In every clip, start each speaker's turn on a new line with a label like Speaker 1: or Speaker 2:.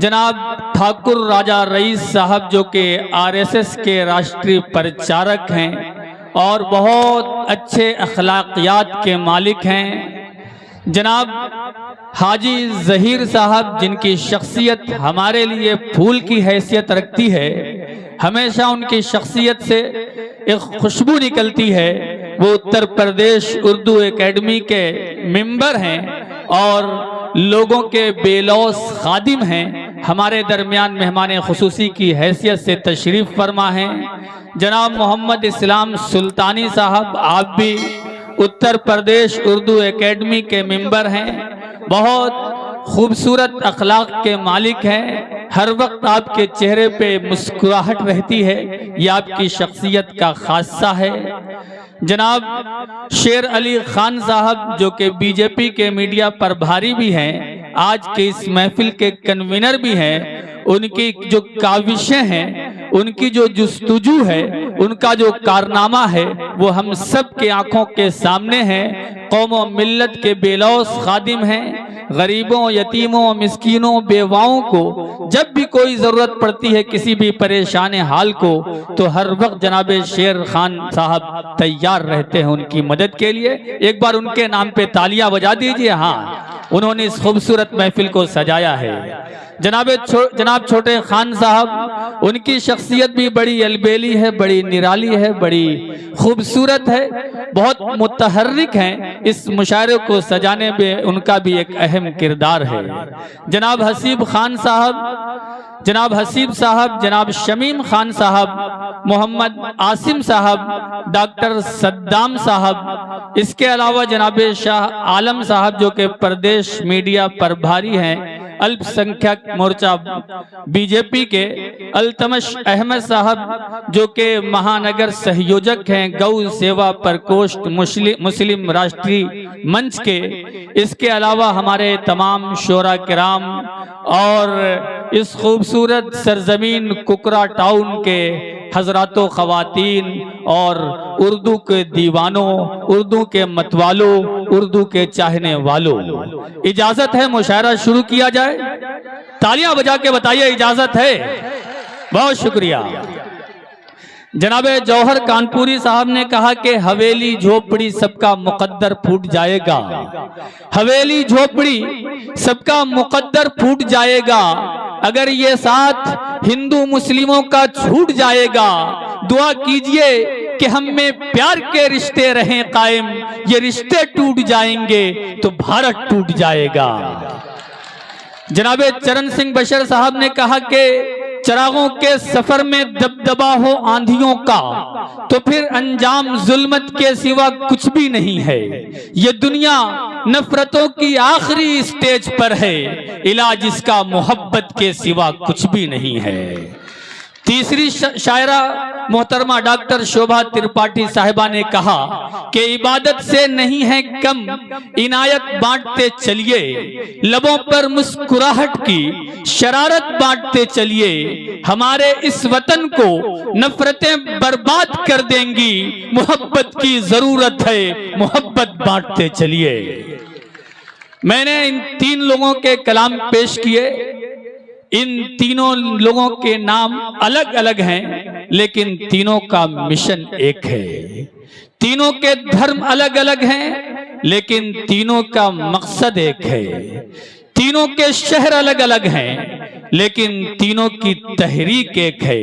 Speaker 1: जनाब ठाकुर राजा रईस साहब जो कि आरएसएस के राष्ट्रीय प्रचारक हैं और बहुत अच्छे अखलाकियात के मालिक हैं। जनाब हाजी ज़हीर साहब जिनकी शख्सियत हमारे लिए फूल की हैसियत रखती है, हमेशा उनकी शख्सियत से एक खुशबू निकलती है। वो उत्तर प्रदेश उर्दू एकेडमी के मेंबर हैं और लोगों के बेलौस खादिम हैं। हमारे दरमियान मेहमान खुसूसी की हैसियत से तशरीफ़ फरमा हैं। जनाब मोहम्मद इस्लाम सुल्तानी साहब, आप भी उत्तर प्रदेश उर्दू एकेडमी के मेंबर हैं, बहुत खूबसूरत अखलाक के मालिक हैं। हर वक्त आपके चेहरे पे मुस्कुराहट रहती है, ये आपकी शख्सियत का खासा है। जनाब शेर अली खान साहब जो कि बीजेपी के मीडिया प्रभारी भी हैं, आज के इस महफिल के कन्वीनर भी हैं। उनकी जो काविशें हैं, उनकी जो जुस्तुजू है, उनका जो कारनामा है, वो हम सब के आंखों के सामने है। कौम और मिल्लत के बेलौस खादिम हैं। गरीबों, यतीमों, मिस्कीनों, बेवाओं को जब भी कोई ज़रूरत पड़ती है, किसी भी परेशान हाल को, तो हर वक्त जनाब शेर खान साहब तैयार रहते हैं उनकी मदद के लिए। एक बार उनके नाम पे तालियां बजा दीजिए। हाँ, उन्होंने इस खूबसूरत महफिल को सजाया है। जनाब छोटे खान साहब, उनकी शख्सियत भी बड़ी अलबेली है, बड़ी निराली है, बड़ी खूबसूरत है, बहुत मुतहर्रिक हैं। इस मुशायरे को सजाने में उनका भी एक अहम किरदार है। जनाब हसीब खान साहब, जनाब हसीब साहब, जनाब शमीम खान साहब, मोहम्मद आसिम साहब, डॉक्टर सद्दाम साहब, इसके अलावा जनाब शाह आलम साहब जो कि प्रदेश मीडिया प्रभारी हैं, अल्पसंख्यक मोर्चा बीजेपी के, अल्तमश अहमद साहब जो कि महानगर सहयोजक हैं गौ सेवा प्रकोष्ठ मुस्लिम राष्ट्रीय मंच के, इसके अलावा हमारे तमाम शोरा किराम और इस खूबसूरत सरजमीन कुकरा टाउन के हजरातों, खवातीन और उर्दू के दीवानों, उर्दू के मतवालों, उर्दू के चाहने वालों, इजाजत है मुशायरा शुरू किया जाए? तालियां बजा के बताइए इजाजत है? बहुत शुक्रिया। जनाब जौहर कानपुरी साहब ने कहा कि हवेली झोपड़ी सबका मुकद्दर फूट जाएगा। हवेली झोपड़ी सबका मुकद्दर फूट जाएगा, अगर ये साथ हिंदू मुस्लिमों का छूट जाएगा। दुआ कीजिए कि हम में प्यार के रिश्ते रहें कायम, ये रिश्ते टूट जाएंगे तो भारत टूट जाएगा। जनाब चरण सिंह बशर साहब ने कहा कि चरागों के सफर में दबदबा हो आंधियों का, तो फिर अंजाम जुल्मत के सिवा कुछ भी नहीं है। ये दुनिया नफरतों की आखिरी स्टेज पर है, इलाज इसका मोहब्बत के सिवा कुछ भी नहीं है। तीसरी शायरा मोहतरमा डॉक्टर शोभा त्रिपाठी साहिबा ने कहा कि इबादत से नहीं है कम, इनायत बांटते चलिए, लबों पर मुस्कुराहट की शरारत बांटते चलिए। हमारे इस वतन को नफरतें बर्बाद कर देंगी, मोहब्बत की जरूरत है, मोहब्बत बांटते चलिए। मैंने इन तीन लोगों के कलाम पेश किए। इन तीनों लोगों के नाम अलग अलग हैं, लेकिन तीनों का मिशन एक है। तीनों के धर्म अलग अलग हैं, लेकिन तीनों का मकसद एक है। तीनों के शहर अलग अलग हैं, लेकिन तीनों की तहरीक एक है।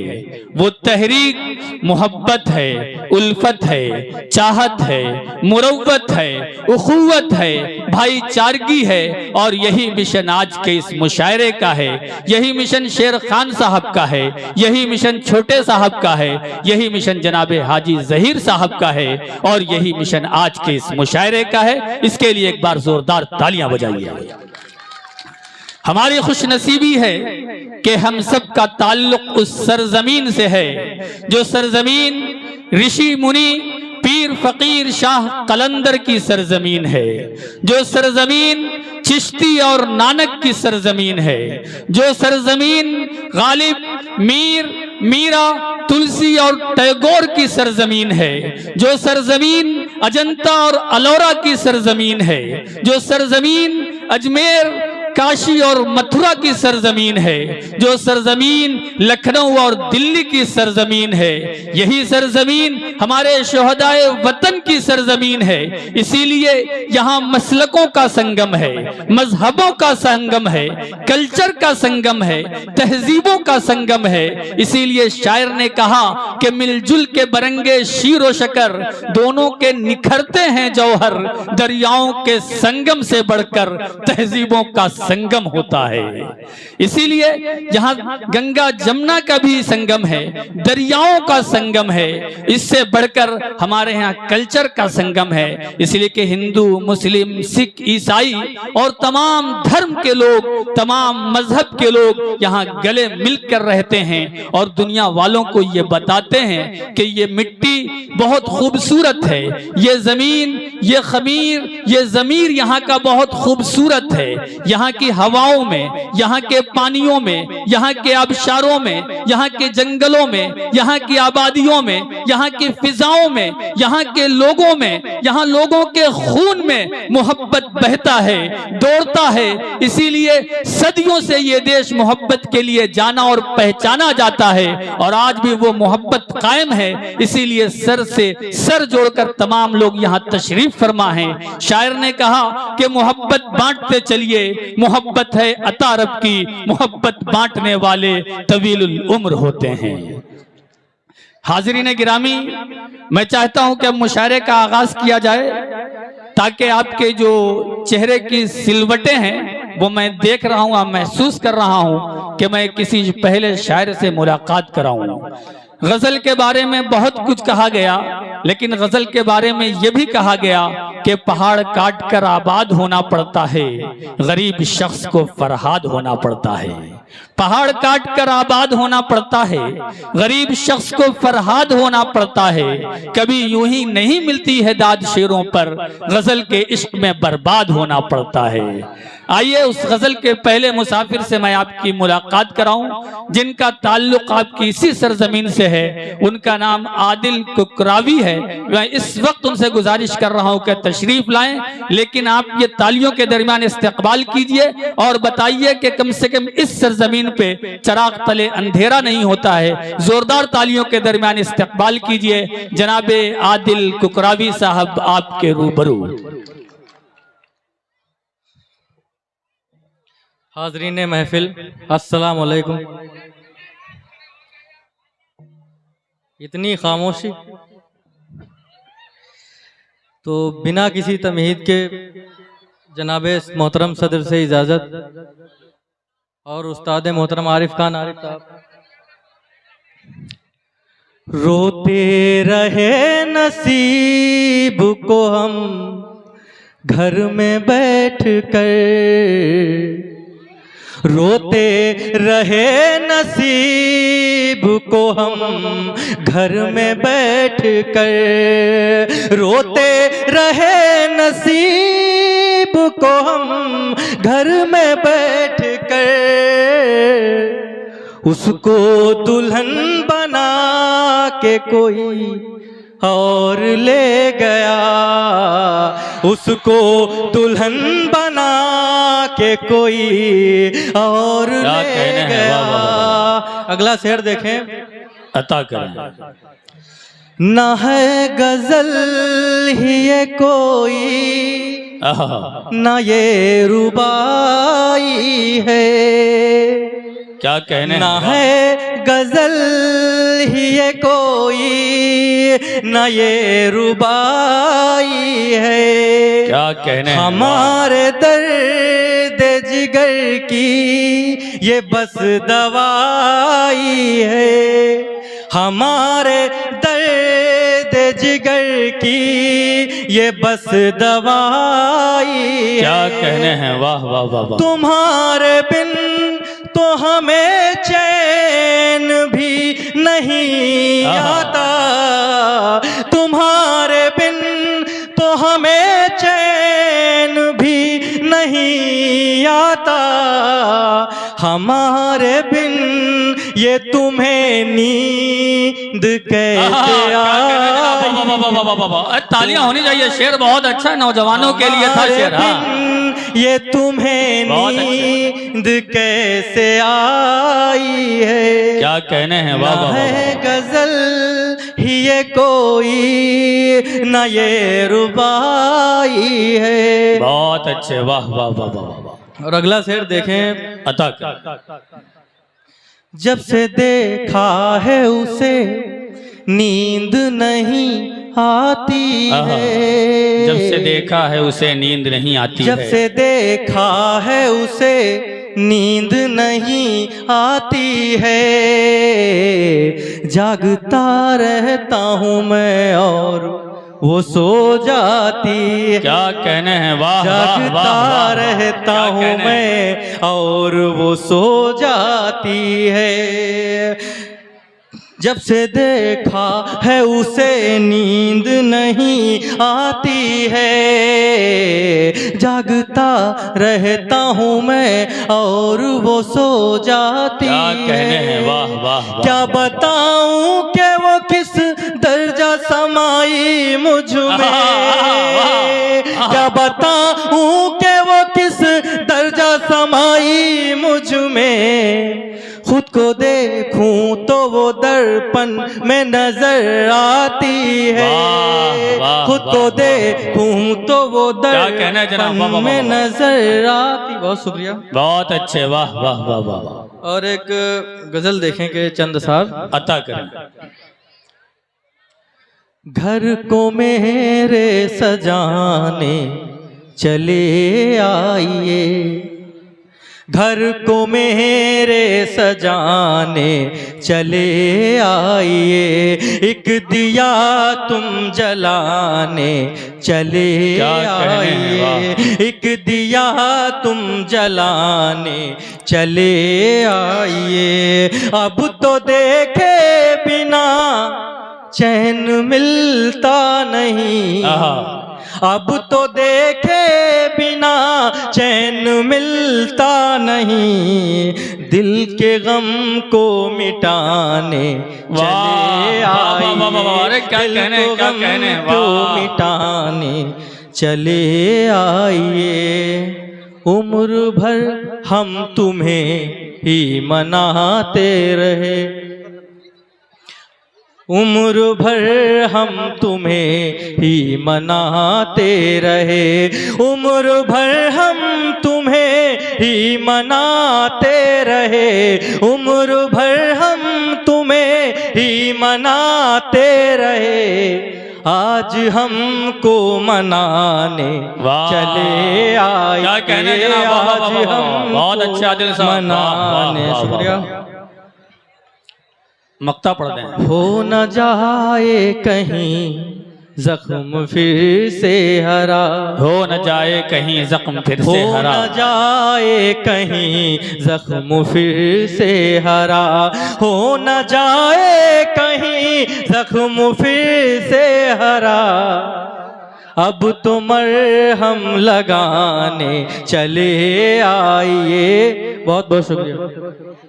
Speaker 1: वो तहरीक मोहब्बत है, उल्फत है, चाहत है, मुरव्वत है, उखुवत है, भाईचारगी है। और यही मिशन आज के इस मुशायरे का है, यही मिशन शेर खान साहब का है, यही मिशन छोटे साहब का है, यही मिशन जनाब हाजी ज़हीर साहब का है, और यही मिशन आज के इस मुशायरे का है। इसके लिए एक बार जोरदार तालियां बजाइए। हमारी खुशनसीबी है कि हम सब का ताल्लुक उस सरजमीन से है जो सरजमीन ऋषि मुनि पीर फकीर शाह कलंदर की सरजमीन है, जो सरजमीन चिश्ती और नानक की सरजमीन है, जो सरजमीन गालिब, मीर, मीरा, तुलसी और टैगोर की सरजमीन है, जो सरजमीन अजंता और अलोरा की सरजमीन है, जो सरजमीन अजमेर काशी और मथुरा की सरजमीन है, जो सरजमीन लखनऊ और दिल्ली की सरजमीन है, यही सरजमीन हमारे शोहदाए वतन की सरजमीन है। इसीलिए यहाँ मसलकों का संगम है, मजहबों का संगम है, कल्चर का संगम है, तहजीबों का संगम है। इसीलिए शायर ने कहा कि मिलजुल के बरंगे शीर और शकर, दोनों के निखरते हैं जौहर, दरियाओं के संगम से बढ़कर तहजीबों का संगम होता है। इसीलिए यहाँ गंगा जमुना का भी संगम है, दरियाओं का संगम है, इससे बढ़कर हमारे यहाँ कल्चर का संगम है। इसलिए कि हिंदू, मुस्लिम, सिख, ईसाई और तमाम धर्म के लोग, तमाम मजहब के लोग यहाँ गले मिलकर रहते हैं और दुनिया वालों को ये बताते हैं कि ये मिट्टी बहुत खूबसूरत है, ये जमीन, ये खमीर, ये जमीर यहाँ का बहुत खूबसूरत है। यहाँ की हवाओं में, यहाँ के पानियों में, यहाँ के आबशारों में, यहाँ के जंगलों में, यहाँ की आबादियों में, यहाँ की फिजाओं में, यहाँ के लोगों में, यहाँ लोगों के खून में मोहब्बत बहता है, दौड़ता है। इसीलिए सदियों से ये देश मोहब्बत के लिए जाना और पहचाना जाता है और आज भी वो मोहब्बत कायम है। इसीलिए सर से सर जोड़कर तमाम लोग यहाँ तशरीफ फरमा हैं। शायर ने कहा कि मोहब्बत बांटते चलिए, मोहब्बत है अता रब की, मोहब्बत बांटने वाले तवीलुल उम्र होते हैं। हाज़रीन गिरामी, मैं चाहता हूं कि अब मुशायरे का आगाज किया जाए ताकि आपके जो चेहरे की सिलवटें हैं वो मैं देख रहा हूं, महसूस कर रहा हूं कि मैं किसी पहले शायर से मुलाकात कराऊं। गजल के बारे में बहुत कुछ कहा गया, लेकिन गजल के बारे में यह भी कहा गया कि पहाड़ काट कर आबाद होना पड़ता है, गरीब शख्स को फरहाद होना पड़ता है। पहाड़ काट कर आबाद होना पड़ता है, गरीब शख्स को फरहाद होना पड़ता है। कभी यूं ही नहीं मिलती है दाद शेरों पर, गजल के इश्क में बर्बाद होना पड़ता है। आइए उस गजल के पहले मुसाफिर से मैं आपकी मुलाकात कराऊं, जिनका ताल्लुक आपकी इसी सरजमीन से है। उनका नाम आदिल कुकरावी है। मैं इस वक्त उनसे गुजारिश कर रहा हूं कि तशरीफ लाएं, लेकिन आप ये तालियों के दरमियान इस्तकबाल कीजिए और बताइए कि कम से कम इस सरजमीन पे चिराग तले अंधेरा नहीं होता है। जोरदार तालियों के दरमियान इस्तकबाल कीजिए जनाबे आदिल कुकरावी साहब आपके रूबरू।
Speaker 2: हाज़रीन महफिल, अस्सलाम वालेकुम। इतनी खामोशी, तो बिना किसी तमहीद के जनाबे मोहतरम सदर से इजाज़त और उस्ताद मोहतरम आरिफ खान आरिफ साहब। रोते रहे नसीब को हम घर में बैठ कर, रोते रहे नसीब को हम घर में बैठ कर, रोते रहे नसीब को हम घर में बैठ कर, उसको दुल्हन बना के कोई और ले गया, उसको दुल्हन बना के कोई और ले गया। अगला शेर देखें,
Speaker 1: अता करें।
Speaker 2: न है गजल ही ये कोई, न ये रुबाई है,
Speaker 1: क्या कहने,
Speaker 2: न है गजल ही ये कोई, न ये रुबाई है,
Speaker 1: क्या कहने,
Speaker 2: हमारे दर्द जिगर की ये बस दवाई है, हमारे दर्द जिगर की ये बस दवाई है।
Speaker 1: क्या कहने हैं, वाह वाह वाह वाह।
Speaker 2: तुम्हारे बिन तो हमें चैन भी नहीं आता, तुम्हारे बिन तो हमें चैन भी नहीं आता, हमारे बिन ये तुम्हें नींद कैसे आई।
Speaker 1: तालियां होनी चाहिए, शेर बहुत अच्छा है, नौजवानों के लिए था शेर।
Speaker 2: ये तुम्हें
Speaker 1: बहुत अच्छे।
Speaker 2: नींद कैसे आई है।
Speaker 1: क्या कहने हैं, वाह
Speaker 2: ना
Speaker 1: वाह
Speaker 2: है
Speaker 1: वाह।
Speaker 2: गजल ही ये कोई, न ये रुबाई है।
Speaker 1: बहुत अच्छे, वाह वाह वाह वाह वाह।
Speaker 2: और अगला शेर देखें।
Speaker 1: अता कर।
Speaker 2: जब से देखा है उसे नींद नहीं आती
Speaker 1: आहा।
Speaker 2: है।
Speaker 1: जब से देखा है उसे नींद नहीं आती
Speaker 2: जब
Speaker 1: है।
Speaker 2: से देखा है उसे नींद नहीं आती है। जागता रहता हूँ मैं और वो सो जाती है।
Speaker 1: क्या कहने हैं, वाह वाह वाह
Speaker 2: जागता
Speaker 1: वाह।
Speaker 2: रहता
Speaker 1: क्या
Speaker 2: हूँ
Speaker 1: कहने हैं?
Speaker 2: मैं और वो सो जाती है। जब से देखा है उसे नींद नहीं आती है। जागता रहता हूँ मैं और वो सो जाती
Speaker 1: क्या कहने
Speaker 2: है।
Speaker 1: हैं, वाह वाह वाह।
Speaker 2: क्या बताऊं कि वो किस दर्जा समाई मुझ में। क्या बताऊं कि वो किस दर्जा समाई मुझ में। खुद को देखूं तो वो दर्पण में नजर आती है।
Speaker 1: वाह, वाह,
Speaker 2: खुद को
Speaker 1: वाह,
Speaker 2: देखूं तो वो
Speaker 1: क्या कहना है जनाब, वाह,
Speaker 2: दर्पण
Speaker 1: वाह,
Speaker 2: में
Speaker 1: वाह, वाह।
Speaker 2: नजर आती। बहुत शुक्रिया।
Speaker 1: बहुत अच्छे, वाह वाह वाह वाह वाह।
Speaker 2: और एक गजल देखेंगे चंद साहब।
Speaker 1: अता करें।
Speaker 2: घर को मेरे सजाने चले आइए। घर को मेरे सजाने चले आइए। एक दिया तुम जलाने चले
Speaker 1: क्या कहने हैं,
Speaker 2: आइए। एक दिया तुम जलाने चले आइए। अब तो देखे बिना चैन मिलता नहीं।
Speaker 1: आहा।
Speaker 2: अब तो देखे बिना चैन मिलता नहीं। दिल के गम को मिटाने चले
Speaker 1: वाह, वाह, वाह, वाह, वाह। अरे
Speaker 2: आइए।
Speaker 1: क्या
Speaker 2: दिल
Speaker 1: कहने,
Speaker 2: को
Speaker 1: क्या
Speaker 2: गम
Speaker 1: कहने,
Speaker 2: को
Speaker 1: वाह।
Speaker 2: मिटाने चले आइए। उम्र भर हम तुम्हें ही मनाते रहे। उम्र भर हम तुम्हें ही मनाते रहे। उम्र भर हम तुम्हें ही मनाते रहे। उम्र भर हम तुम्हें ही मनाते रहे। आज हमको मनाने
Speaker 1: वाह।
Speaker 2: चले आए।
Speaker 1: क्या कहने जनाब, वाह, वाह, वाह,
Speaker 2: आज
Speaker 1: वाह,
Speaker 2: हमको
Speaker 1: बहुत अच्छे आदिल साहब, वाह, वाह,
Speaker 2: मनाने।
Speaker 1: वाह, वाह,
Speaker 2: शुक्रिया।
Speaker 1: वाह। मक्ता पढ़ दें।
Speaker 2: हो न जाए कहीं जख्म फिर से हरा।
Speaker 1: हो न जाए कहीं जख्म फिर
Speaker 2: हो
Speaker 1: से हरा।
Speaker 2: न जाए कहीं जख्म फिर से हरा। हो न जाए कहीं जख्म फिर से हरा। अब तो मरहम लगाने चले आइए। बहुत बहुत शुक्रिया।